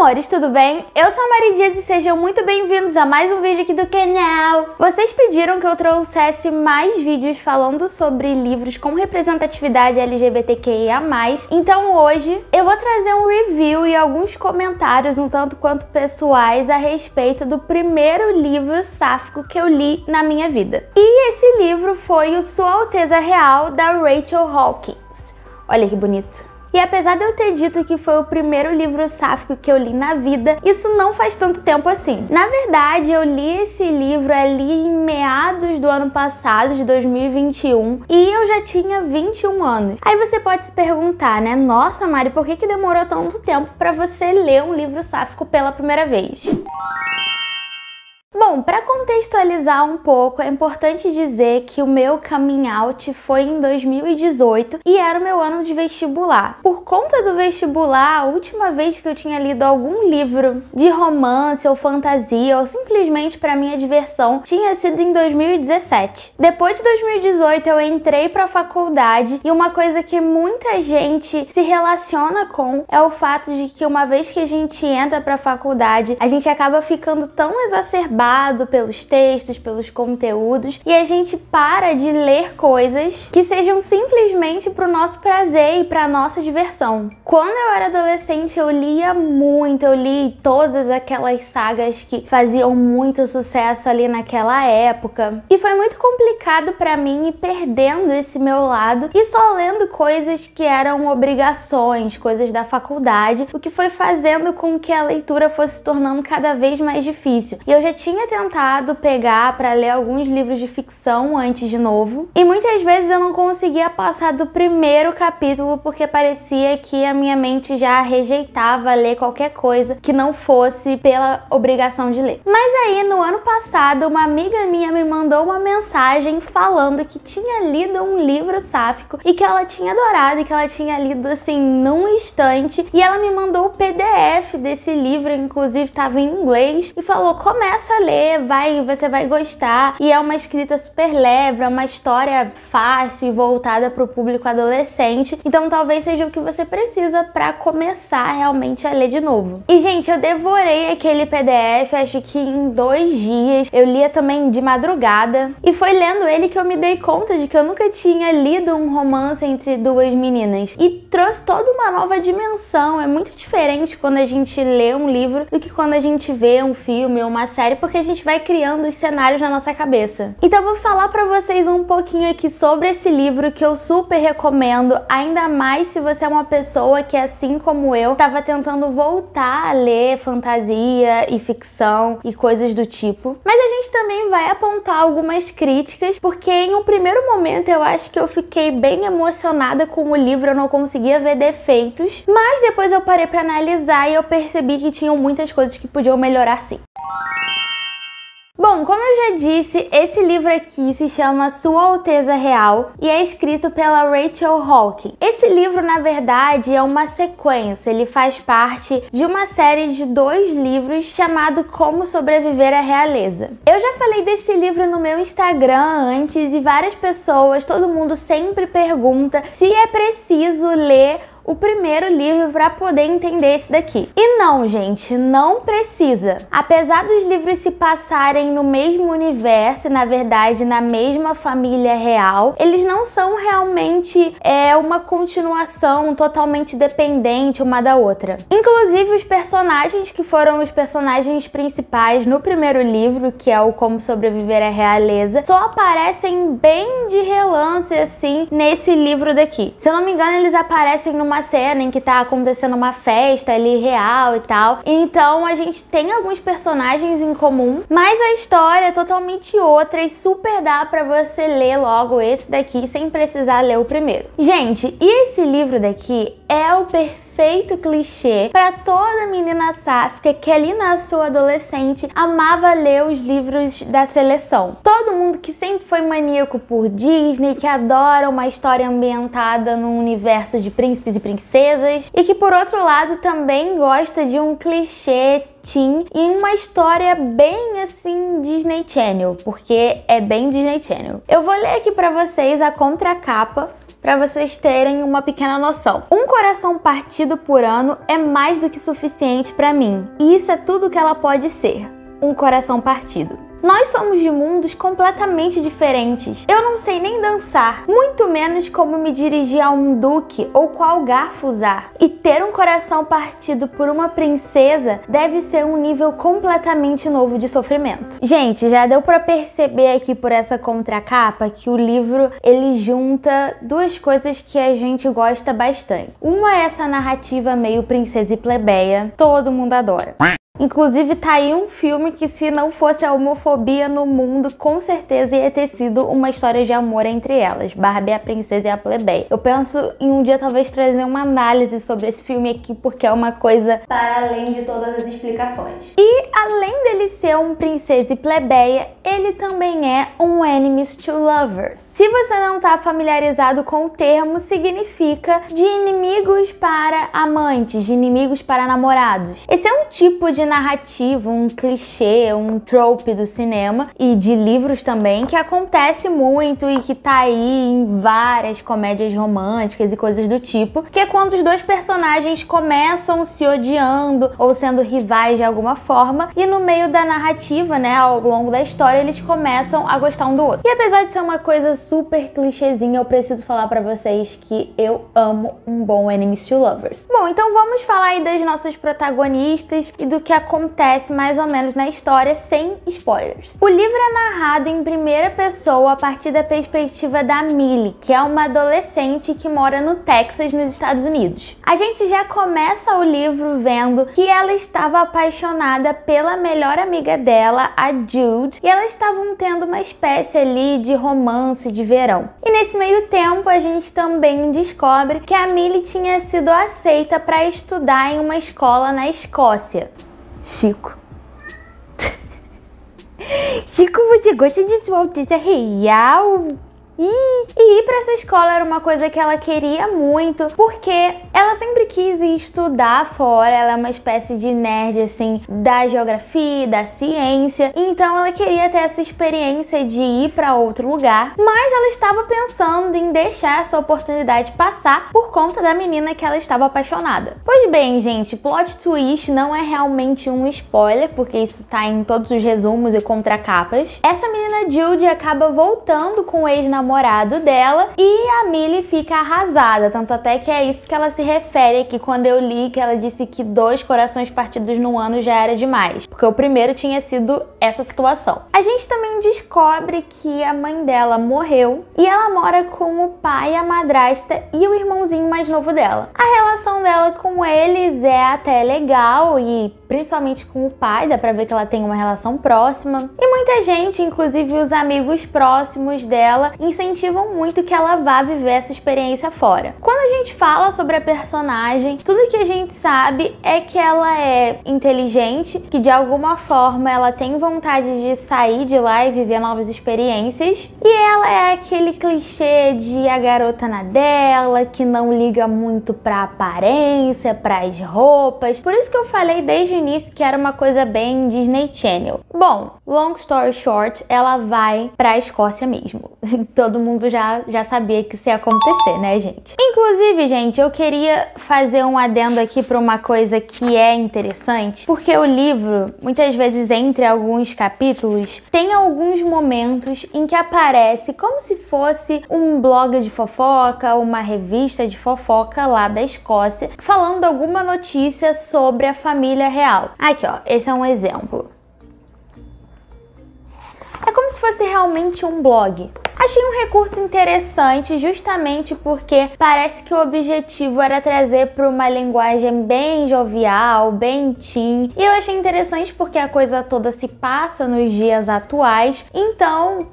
amores, tudo bem? Eu sou a Mari Dias e sejam muito bem-vindos a mais um vídeo aqui do canal. Vocês pediram que eu trouxesse mais vídeos falando sobre livros com representatividade LGBTQIA+, então hoje eu vou trazer um review e alguns comentários um tanto quanto pessoais a respeito do primeiro livro sáfico que eu li na minha vida. E esse livro foi o Sua Alteza Real, da Rachel Hawkins. Olha que bonito. E apesar de eu ter dito que foi o primeiro livro sáfico que eu li na vida, isso não faz tanto tempo assim. Na verdade, eu li esse livro ali em meados do ano passado, de 2021, e eu já tinha 21 anos. Aí você pode se perguntar, né? Nossa, Mari, por que demorou tanto tempo para você ler um livro sáfico pela primeira vez? Bom, para contextualizar um pouco, é importante dizer que o meu coming out foi em 2018 e era o meu ano de vestibular. Por conta do vestibular, a última vez que eu tinha lido algum livro de romance ou fantasia ou simplesmente para minha diversão tinha sido em 2017. Depois de 2018 eu entrei para a faculdade e uma coisa que muita gente se relaciona com é o fato de que uma vez que a gente entra para a faculdade, a gente acaba ficando tão exacerbado pelos textos, pelos conteúdos, e a gente para de ler coisas que sejam simplesmente para o nosso prazer e para a nossa diversão. Quando eu era adolescente, eu lia muito, eu li todas aquelas sagas que faziam muito sucesso ali naquela época, e foi muito complicado para mim ir perdendo esse meu lado e só lendo coisas que eram obrigações, coisas da faculdade, o que foi fazendo com que a leitura fosse se tornando cada vez mais difícil. E eu já tinha tentado pegar para ler alguns livros de ficção antes de novo, e muitas vezes eu não conseguia passar do primeiro capítulo porque parecia que a minha mente já rejeitava ler qualquer coisa que não fosse pela obrigação de ler. Mas aí no ano passado uma amiga minha me mandou uma mensagem falando que tinha lido um livro sáfico e que ela tinha adorado e que ela tinha lido assim num instante, e ela me mandou o PDF desse livro, inclusive estava em inglês, e falou: começa a ler, você vai gostar, e é uma escrita super leve, é uma história fácil e voltada para o público adolescente, então talvez seja o que você precisa para começar realmente a ler de novo. E gente, eu devorei aquele PDF, acho que em 2 dias, eu lia também de madrugada, e foi lendo ele que eu me dei conta de que eu nunca tinha lido um romance entre duas meninas, e trouxe toda uma nova dimensão. É muito diferente quando a gente lê um livro do que quando a gente vê um filme ou uma série, porque a gente vai criando os cenários na nossa cabeça. Então eu vou falar pra vocês um pouquinho aqui sobre esse livro, que eu super recomendo, ainda mais se você é uma pessoa que, assim como eu, estava tentando voltar a ler fantasia e ficção e coisas do tipo. Mas a gente também vai apontar algumas críticas, porque em um primeiro momento eu acho que eu fiquei bem emocionada com o livro, eu não conseguia ver defeitos, mas depois eu parei pra analisar e eu percebi que tinham muitas coisas que podiam melhorar sim. Bom, como eu já disse, esse livro aqui se chama Sua Alteza Real e é escrito pela Rachel Hawkins. Esse livro, na verdade, é uma sequência, ele faz parte de uma série de 2 livros chamado Como Sobreviver à Realeza. Eu já falei desse livro no meu Instagram antes e várias pessoas, todo mundo sempre pergunta se é preciso ler o primeiro livro para poder entender esse daqui. E não, gente, não precisa. Apesar dos livros se passarem no mesmo universo, na verdade, na mesma família real, eles não são realmente uma continuação totalmente dependente uma da outra. Inclusive, os personagens que foram os personagens principais no primeiro livro, que é o Como Sobreviver à Realeza, só aparecem bem de relance, assim, nesse livro daqui. Se eu não me engano, eles aparecem numa cena em que tá acontecendo uma festa ali real e tal. Então a gente tem alguns personagens em comum, mas a história é totalmente outra e super dá pra você ler logo esse daqui sem precisar ler o primeiro. Gente, e esse livro daqui é o perfeito clichê para toda menina sáfica que ali na sua adolescente amava ler os livros da seleção. Todo mundo que sempre foi maníaco por Disney, que adora uma história ambientada num universo de príncipes e princesas, e que por outro lado também gosta de um clichê teen e uma história bem assim Disney Channel, porque é bem Disney Channel. Eu vou ler aqui para vocês a contracapa para vocês terem uma pequena noção. Um coração partido por ano é mais do que suficiente para mim, e isso é tudo que ela pode ser, um coração partido. Nós somos de mundos completamente diferentes. Eu não sei nem dançar, muito menos como me dirigir a um duque ou qual garfo usar. E ter um coração partido por uma princesa deve ser um nível completamente novo de sofrimento. Gente, já deu pra perceber aqui por essa contracapa que o livro ele junta duas coisas que a gente gosta bastante. Uma é essa narrativa meio princesa e plebeia, todo mundo adora. Inclusive tá aí um filme que, se não fosse a homofobia no mundo, com certeza ia ter sido uma história de amor entre elas, Barbie, a princesa e a plebeia. Eu penso em um dia talvez trazer uma análise sobre esse filme aqui, porque é uma coisa para além de todas as explicações. E além dele ser um princesa e plebeia, ele também é um enemies to lovers. Se você não tá familiarizado com o termo, significa de inimigos para amantes, de inimigos para namorados. Esse é um tipo de narrativa, um clichê, um trope do cinema e de livros também, que acontece muito e que tá aí em várias comédias românticas e coisas do tipo, que é quando os dois personagens começam se odiando ou sendo rivais de alguma forma e no meio da narrativa, né, ao longo da história, eles começam a gostar um do outro. E apesar de ser uma coisa super clichêzinha, eu preciso falar pra vocês que eu amo um bom enemies to lovers. Bom, então vamos falar aí das nossas protagonistas e do que acontece mais ou menos na história sem spoilers. O livro é narrado em primeira pessoa a partir da perspectiva da Millie, que é uma adolescente que mora no Texas, nos Estados Unidos. A gente já começa o livro vendo que ela estava apaixonada pela melhor amiga dela, a Jude, e elas estavam tendo uma espécie ali de romance de verão. E nesse meio tempo a gente também descobre que a Millie tinha sido aceita para estudar em uma escola na Escócia. Chico. Chico, você gosta de Sua Alteza Real? E ir para essa escola era uma coisa que ela queria muito, porque ela sempre quis ir estudar fora. Ela é uma espécie de nerd, assim, da geografia, da ciência. Então ela queria ter essa experiência de ir para outro lugar, mas ela estava pensando em deixar essa oportunidade passar por conta da menina que ela estava apaixonada. Pois bem, gente, plot twist não é realmente um spoiler, porque isso tá em todos os resumos e contracapas. Essa menina Jude acaba voltando com o ex-namorado dela e a Millie fica arrasada, tanto até que é isso que ela se refere aqui quando eu li, que ela disse que 2 corações partidos no ano já era demais, porque o primeiro tinha sido essa situação. A gente também descobre que a mãe dela morreu e ela mora com o pai, a madrasta e o irmãozinho mais novo dela. A relação dela com eles é até legal e principalmente com o pai, dá pra ver que ela tem uma relação próxima. E muita gente, inclusive os amigos próximos dela, incentivam muito que ela vá viver essa experiência fora. Quando a gente fala sobre a personagem, tudo que a gente sabe é que ela é inteligente, que de alguma forma ela tem vontade de sair de lá e viver novas experiências. E ela é aquele clichê de a garota na dela, que não liga muito pra aparência, pras roupas. Por isso que eu falei desde o início que era uma coisa bem Disney Channel. Bom, long story short, ela vai pra Escócia mesmo. Todo mundo já sabia que isso ia acontecer, né, gente? Inclusive, gente, eu queria fazer um adendo aqui pra uma coisa que é interessante, porque o livro, muitas vezes entre alguns capítulos, tem alguns momentos em que aparece como se fosse um blog de fofoca, uma revista de fofoca lá da Escócia, falando alguma notícia sobre a família real. Aqui, ó, esse é um exemplo. É como se fosse realmente um blog. Achei um recurso interessante justamente porque parece que o objetivo era trazer para uma linguagem bem jovial, bem teen. E eu achei interessante porque a coisa toda se passa nos dias atuais. Então,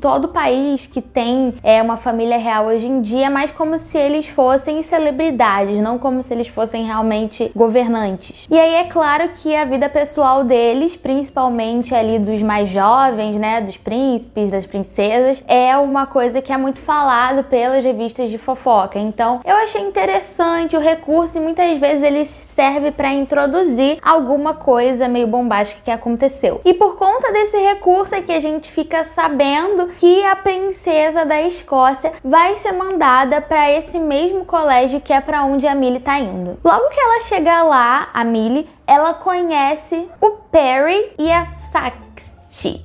todo país que tem uma família real hoje em dia é mais como se eles fossem celebridades, não como se eles fossem realmente governantes. E aí é claro que a vida pessoal deles, principalmente ali dos mais jovens, né, dos príncipes, das princesas, é uma coisa que é muito falado pelas revistas de fofoca. Então eu achei interessante o recurso e muitas vezes ele serve para introduzir alguma coisa meio bombástica que aconteceu. E por conta desse recurso é que a gente fica sabendo que a princesa da Escócia vai ser mandada para esse mesmo colégio que é para onde a Millie tá indo. Logo que ela chega lá, a Millie, ela conhece o Perry e a Saxi.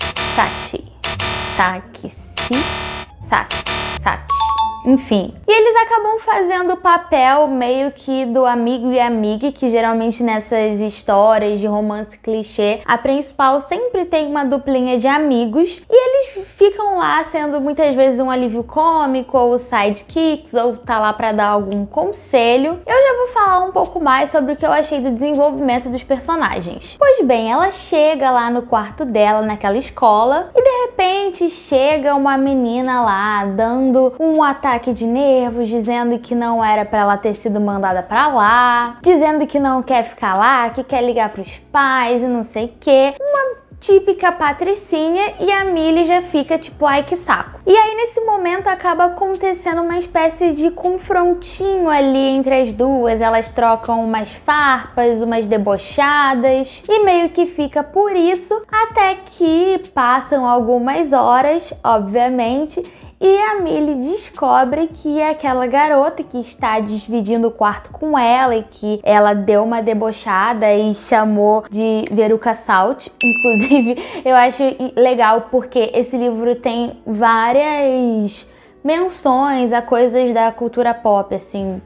Enfim. E eles acabam fazendo o papel meio que do amigo e amiga, que geralmente nessas histórias de romance clichê, a principal sempre tem uma duplinha de amigos e eles ficam lá sendo muitas vezes um alívio cômico ou sidekicks ou tá lá pra dar algum conselho. Eu já vou falar um pouco mais sobre o que eu achei do desenvolvimento dos personagens. Pois bem, ela chega lá no quarto dela, naquela escola, e de repente chega uma menina lá dando um ataque de nervos, dizendo que não era pra ela ter sido mandada pra lá, dizendo que não quer ficar lá, que quer ligar pros pais e não sei o que. Uma típica patricinha, e a Millie já fica tipo, ai que saco. E aí nesse momento acaba acontecendo uma espécie de confrontinho ali entre as duas, elas trocam umas farpas, umas debochadas e meio que fica por isso, até que passam algumas horas, obviamente, e a Millie descobre que aquela garota que está dividindo o quarto com ela e que ela deu uma debochada e chamou de Veruca Salt. Inclusive, eu acho legal porque esse livro tem várias menções a coisas da cultura pop, assim,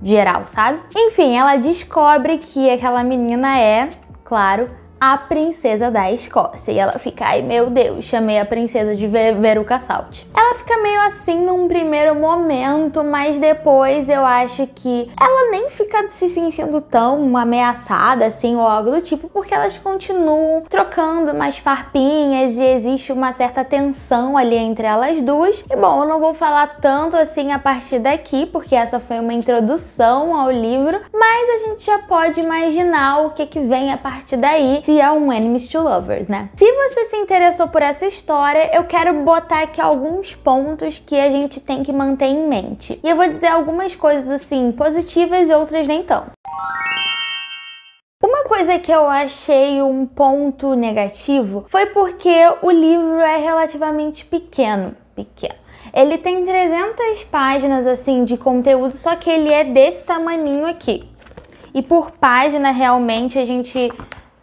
geral, sabe? Enfim, ela descobre que aquela menina é, claro, a princesa da Escócia. E ela fica, ai meu Deus, chamei a princesa de Veruca Salt. Ela fica meio assim num primeiro momento, mas depois eu acho que ela nem fica se sentindo tão ameaçada assim ou algo do tipo, porque elas continuam trocando umas farpinhas e existe uma certa tensão ali entre elas duas. E bom, eu não vou falar tanto assim a partir daqui, porque essa foi uma introdução ao livro, mas a gente já pode imaginar o que vem a partir daí, se é um Enemies to Lovers, né? Se você se interessou por essa história, eu quero botar aqui alguns pontos que a gente tem que manter em mente. E eu vou dizer algumas coisas assim, positivas e outras nem tão. Uma coisa que eu achei um ponto negativo foi porque o livro é relativamente pequeno. Ele tem 300 páginas assim de conteúdo, só que ele é desse tamaninho aqui. E por página realmente a gente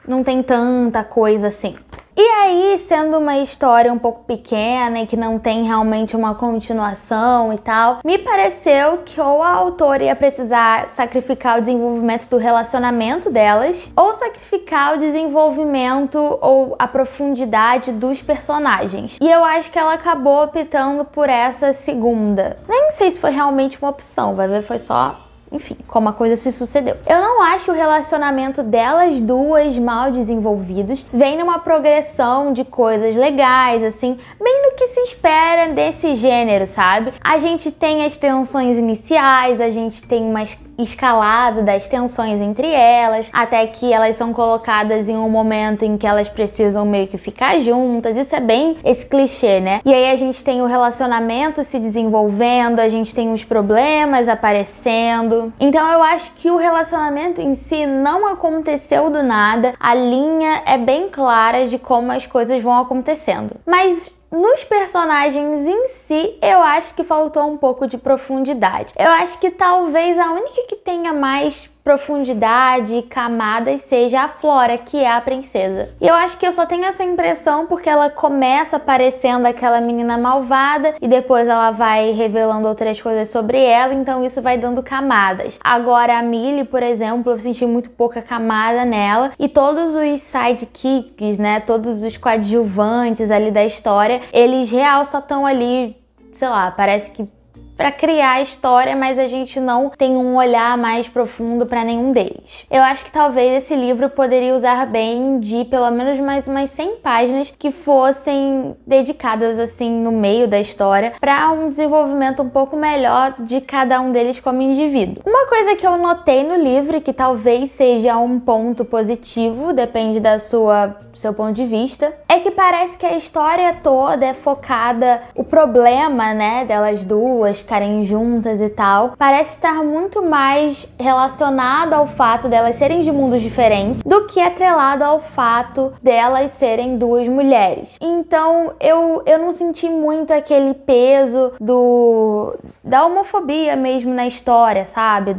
não tem tanta coisa assim. E aí, sendo uma história um pouco pequena e que não tem realmente uma continuação e tal, me pareceu que ou a autora ia precisar sacrificar o desenvolvimento do relacionamento delas, ou sacrificar o desenvolvimento ou a profundidade dos personagens. E eu acho que ela acabou optando por essa segunda. Nem sei se foi realmente uma opção, vai ver, foi só, enfim, como a coisa se sucedeu. Eu não acho o relacionamento delas duas mal desenvolvidos. Vem numa progressão de coisas legais, assim, bem no que se espera desse gênero, sabe? A gente tem as tensões iniciais, a gente tem uma escalada das tensões entre elas, até que elas são colocadas em um momento em que elas precisam meio que ficar juntas. Isso é bem esse clichê, né? E aí a gente tem o relacionamento se desenvolvendo, a gente tem os problemas aparecendo. Então eu acho que o relacionamento em si não aconteceu do nada, a linha é bem clara de como as coisas vão acontecendo. Mas nos personagens em si, eu acho que faltou um pouco de profundidade. Eu acho que talvez a única que tenha mais profundidade e camadas seja a Flora, que é a princesa. E eu acho que eu só tenho essa impressão porque ela começa parecendo aquela menina malvada e depois ela vai revelando outras coisas sobre ela, então isso vai dando camadas. Agora a Millie, por exemplo, eu senti muito pouca camada nela, e todos os sidekicks, né, todos os coadjuvantes ali da história, eles real só estão ali, sei lá, parece que para criar a história, mas a gente não tem um olhar mais profundo para nenhum deles. Eu acho que talvez esse livro poderia usar bem de pelo menos mais umas 100 páginas que fossem dedicadas assim no meio da história para um desenvolvimento um pouco melhor de cada um deles como indivíduo. Uma coisa que eu notei no livro, que talvez seja um ponto positivo, depende da seu ponto de vista, é que que parece que a história toda é focada, o problema, né, delas duas ficarem juntas e tal, parece estar muito mais relacionado ao fato delas serem de mundos diferentes do que atrelado ao fato delas serem duas mulheres. Então eu não senti muito aquele peso da homofobia mesmo na história, sabe?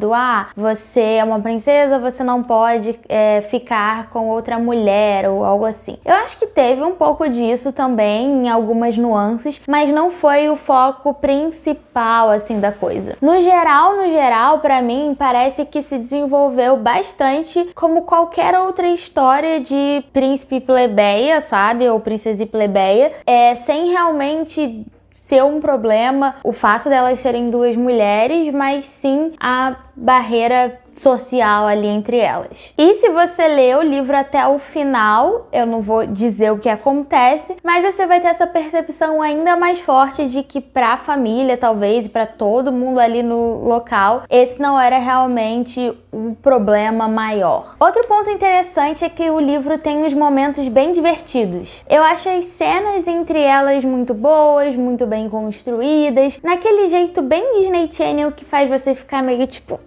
Você é uma princesa, você não pode ficar com outra mulher ou algo assim. Eu acho que teve um pouco disso também em algumas nuances, mas não foi o foco principal assim da coisa. No geral, pra mim, parece que se desenvolveu bastante como qualquer outra história de príncipe e plebeia, sabe? Ou princesa e plebeia, sem realmente ser um problema o fato delas serem duas mulheres, mas sim a barreira social ali entre elas. E se você ler o livro até o final, eu não vou dizer o que acontece, mas você vai ter essa percepção ainda mais forte de que pra família, talvez, e pra todo mundo ali no local, esse não era realmente um problema maior. Outro ponto interessante é que o livro tem uns momentos bem divertidos. Eu acho as cenas entre elas muito boas, muito bem construídas, naquele jeito bem Disney Channel que faz você ficar meio tipo...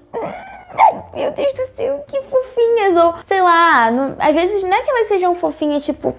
Ai, meu Deus do céu, que fofinhas, ou sei lá, às vezes não é que elas sejam fofinhas tipo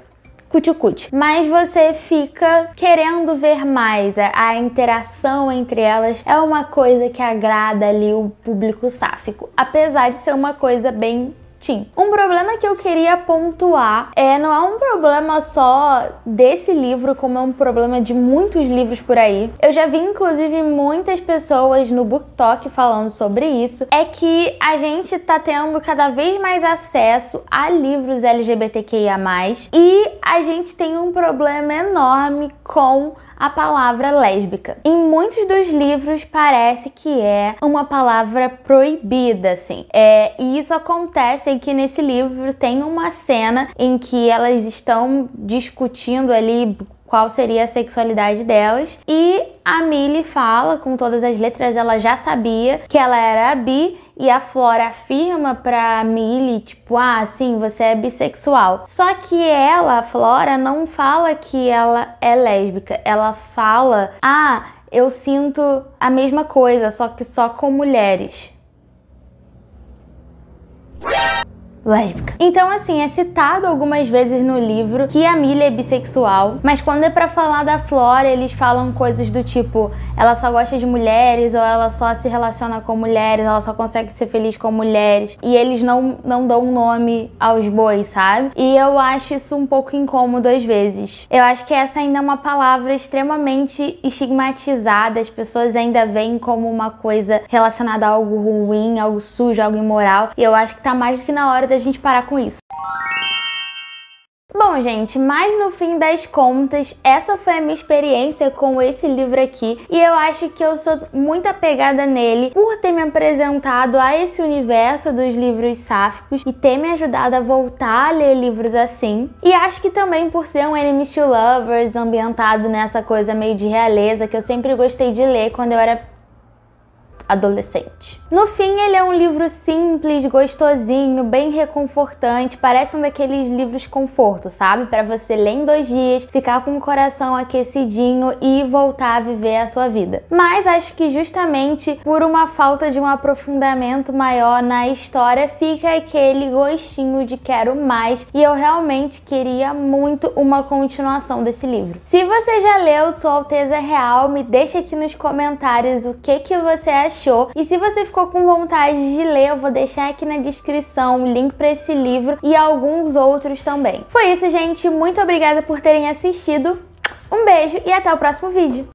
cuti-cuti, mas você fica querendo ver mais, a interação entre elas é uma coisa que agrada ali o público sáfico, apesar de ser uma coisa bem teen. Um problema que eu queria pontuar não é um problema só desse livro, como é um problema de muitos livros por aí. Eu já vi, inclusive, muitas pessoas no BookTok falando sobre isso. É que a gente tá tendo cada vez mais acesso a livros LGBTQIA+, e a gente tem um problema enorme com a palavra lésbica. Em muitos dos livros parece que é uma palavra proibida, assim. E isso acontece em que nesse livro tem uma cena em que elas estão discutindo ali qual seria a sexualidade delas, e a Millie fala com todas as letras, ela já sabia que ela era bi, e a Flora afirma pra Millie, tipo, sim, você é bissexual. Só que ela, a Flora, não fala que ela é lésbica, ela fala, eu sinto a mesma coisa, só que só com mulheres. Lésbica. Então, assim, é citado algumas vezes no livro que a Millie é bissexual, mas quando é pra falar da Flora, eles falam coisas do tipo, ela só gosta de mulheres, ou ela só se relaciona com mulheres, ela só consegue ser feliz com mulheres, e eles não dão nome aos bois, sabe? E eu acho isso um pouco incômodo às vezes. Eu acho que essa ainda é uma palavra extremamente estigmatizada, as pessoas ainda veem como uma coisa relacionada a algo ruim, algo sujo, algo imoral, e eu acho que tá mais do que na hora da gente parar com isso. Bom, gente, mas no fim das contas, essa foi a minha experiência com esse livro aqui, e eu acho que eu sou muito apegada nele por ter me apresentado a esse universo dos livros sáficos e ter me ajudado a voltar a ler livros assim. E acho que também por ser um Enemies to Lovers, ambientado nessa coisa meio de realeza, que eu sempre gostei de ler quando eu era adolescente. No fim, ele é um livro simples, gostosinho, bem reconfortante, parece um daqueles livros conforto, sabe? Para você ler em 2 dias, ficar com o coração aquecidinho e voltar a viver a sua vida. Mas acho que justamente por uma falta de um aprofundamento maior na história, fica aquele gostinho de quero mais, e eu realmente queria muito uma continuação desse livro. Se você já leu Sua Alteza Real, me deixa aqui nos comentários o que você achou. E se você ficou com vontade de ler, eu vou deixar aqui na descrição o link para esse livro e alguns outros também. Foi isso, gente. Muito obrigada por terem assistido. Um beijo e até o próximo vídeo.